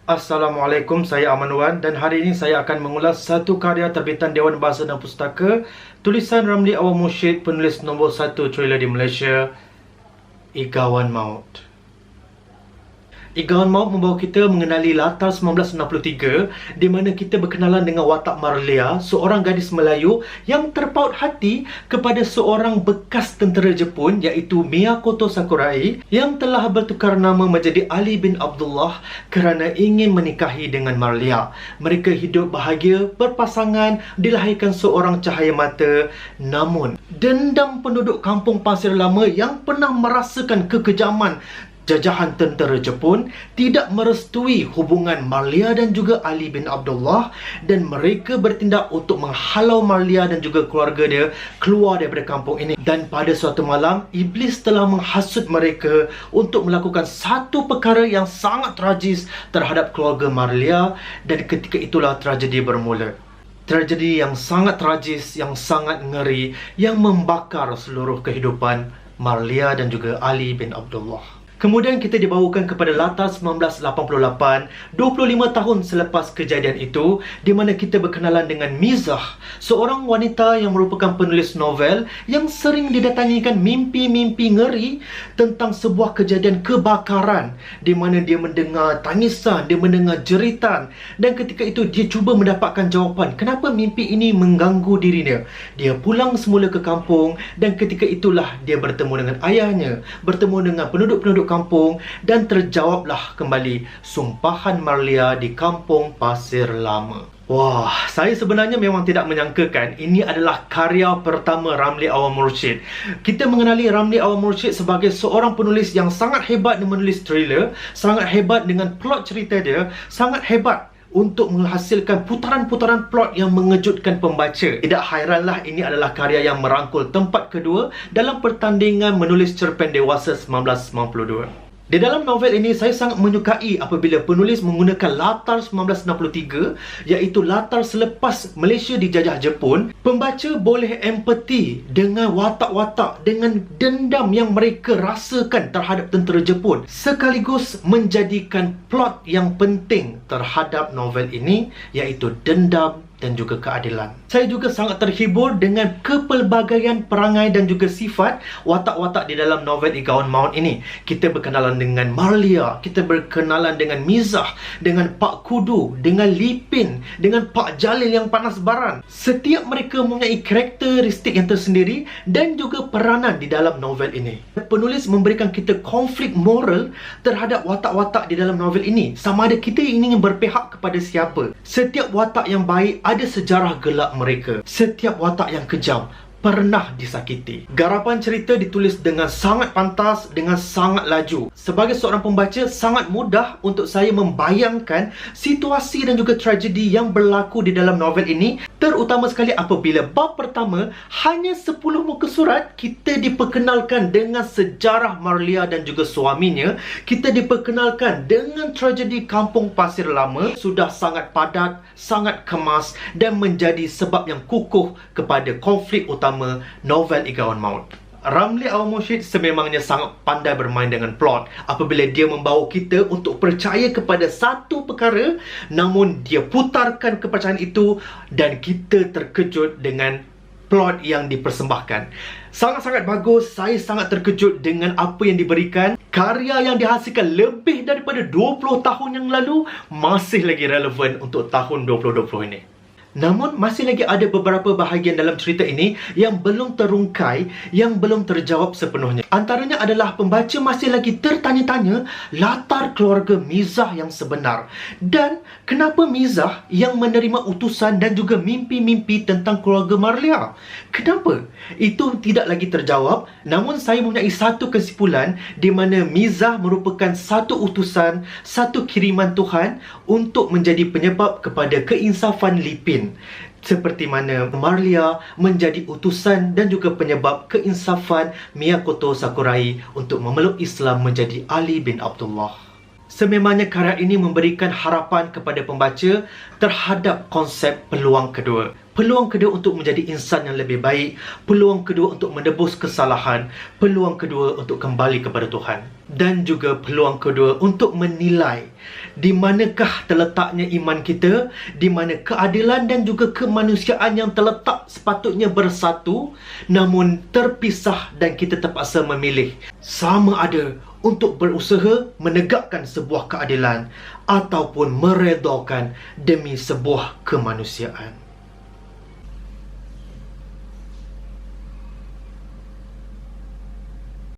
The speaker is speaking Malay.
Assalamualaikum, saya Aman Wan dan hari ini saya akan mengulas satu karya terbitan Dewan Bahasa dan Pustaka tulisan Ramli Awal Mursyid, penulis nombor 1 trailer di Malaysia, Igawan Maut. Igawan Maut membawa kita mengenali latar 1963 di mana kita berkenalan dengan watak Marlia, seorang gadis Melayu yang terpaut hati kepada seorang bekas tentera Jepun iaitu Miyakoto Sakurai yang telah bertukar nama menjadi Ali bin Abdullah kerana ingin menikahi dengan Marlia. Mereka hidup bahagia, berpasangan, dilahirkan seorang cahaya mata. Namun, dendam penduduk kampung Pasir Lama yang pernah merasakan kekejaman jajahan tentera Jepun tidak merestui hubungan Marlia dan juga Ali bin Abdullah, dan mereka bertindak untuk menghalau Marlia dan juga keluarga dia keluar daripada kampung ini. Dan pada suatu malam, iblis telah menghasut mereka untuk melakukan satu perkara yang sangat tragis terhadap keluarga Marlia, dan ketika itulah tragedi bermula. Tragedi yang sangat tragis, yang sangat ngeri, yang membakar seluruh kehidupan Marlia dan juga Ali bin Abdullah. Kemudian kita dibawakan kepada latar 1988, 25 tahun selepas kejadian itu, di mana kita berkenalan dengan Mizah, seorang wanita yang merupakan penulis novel yang sering didatangikan mimpi-mimpi ngeri tentang sebuah kejadian kebakaran di mana dia mendengar tangisan, dia mendengar jeritan, dan ketika itu dia cuba mendapatkan jawapan kenapa mimpi ini mengganggu dirinya. Dia pulang semula ke kampung dan ketika itulah dia bertemu dengan ayahnya, bertemu dengan penduduk-penduduk kampung, dan terjawablah kembali sumpahan Marlia di kampung Pasir Lama. Wah, saya sebenarnya memang tidak menyangkakan ini adalah karya pertama Ramli Awal Mursyid. Kita mengenali Ramli Awal Mursyid sebagai seorang penulis yang sangat hebat menulis trailer, sangat hebat dengan plot cerita dia, sangat hebat untuk menghasilkan putaran-putaran plot yang mengejutkan pembaca. Tidak hairanlah ini adalah karya yang merangkul tempat kedua dalam pertandingan menulis cerpen dewasa 1992. Di dalam novel ini, saya sangat menyukai apabila penulis menggunakan latar 1963, iaitu latar selepas Malaysia dijajah Jepun. Pembaca boleh empati dengan watak-watak, dengan dendam yang mereka rasakan terhadap tentera Jepun, sekaligus menjadikan plot yang penting terhadap novel ini, iaitu dendam dan juga keadilan. Saya juga sangat terhibur dengan kepelbagaian perangai dan juga sifat watak-watak di dalam novel Igawan Maut ini. Kita berkenalan dengan Marlia, kita berkenalan dengan Mizah, dengan Pak Kudu, dengan Lipin, dengan Pak Jalil yang panas baran. Setiap mereka mempunyai karakteristik yang tersendiri dan juga peranan di dalam novel ini. Penulis memberikan kita konflik moral terhadap watak-watak di dalam novel ini. Sama ada kita ingin berpihak kepada siapa. Setiap watak yang baik ada sejarah gelap mereka. Setiap watak yang kejam pernah disakiti. Garapan cerita ditulis dengan sangat pantas, dengan sangat laju. Sebagai seorang pembaca, sangat mudah untuk saya membayangkan situasi dan juga tragedi yang berlaku di dalam novel ini, terutama sekali apabila bab pertama hanya 10 muka surat kita diperkenalkan dengan sejarah Marlia dan juga suaminya. Kita diperkenalkan dengan tragedi kampung Pasir Lama. Sudah sangat padat, sangat kemas dan menjadi sebab yang kukuh kepada konflik utama novel Igawan Maut. Ramli Awal Mursyid sememangnya sangat pandai bermain dengan plot apabila dia membawa kita untuk percaya kepada satu perkara, namun dia putarkan kepercayaan itu dan kita terkejut dengan plot yang dipersembahkan. Sangat-sangat bagus. Saya sangat terkejut dengan apa yang diberikan. Karya yang dihasilkan lebih daripada 20 tahun yang lalu masih lagi relevan untuk tahun 2020 ini. Namun, masih lagi ada beberapa bahagian dalam cerita ini yang belum terungkai, yang belum terjawab sepenuhnya. Antaranya adalah pembaca masih lagi tertanya-tanya latar keluarga Mizah yang sebenar. Dan kenapa Mizah yang menerima utusan dan juga mimpi-mimpi tentang keluarga Marlia? Kenapa? Itu tidak lagi terjawab. Namun, saya mempunyai satu kesimpulan di mana Mizah merupakan satu utusan, satu kiriman Tuhan untuk menjadi penyebab kepada keinsafan Lipin. Seperti mana Marlia menjadi utusan dan juga penyebab keinsafan Miyakoto Sakurai untuk memeluk Islam menjadi Ali bin Abdullah. Sememangnya karya ini memberikan harapan kepada pembaca terhadap konsep peluang kedua. Peluang kedua untuk menjadi insan yang lebih baik, peluang kedua untuk menebus kesalahan, peluang kedua untuk kembali kepada Tuhan, dan juga peluang kedua untuk menilai di manakah terletaknya iman kita, di mana keadilan dan juga kemanusiaan yang terletak sepatutnya bersatu namun terpisah, dan kita terpaksa memilih sama ada untuk berusaha menegakkan sebuah keadilan ataupun meredakan demi sebuah kemanusiaan.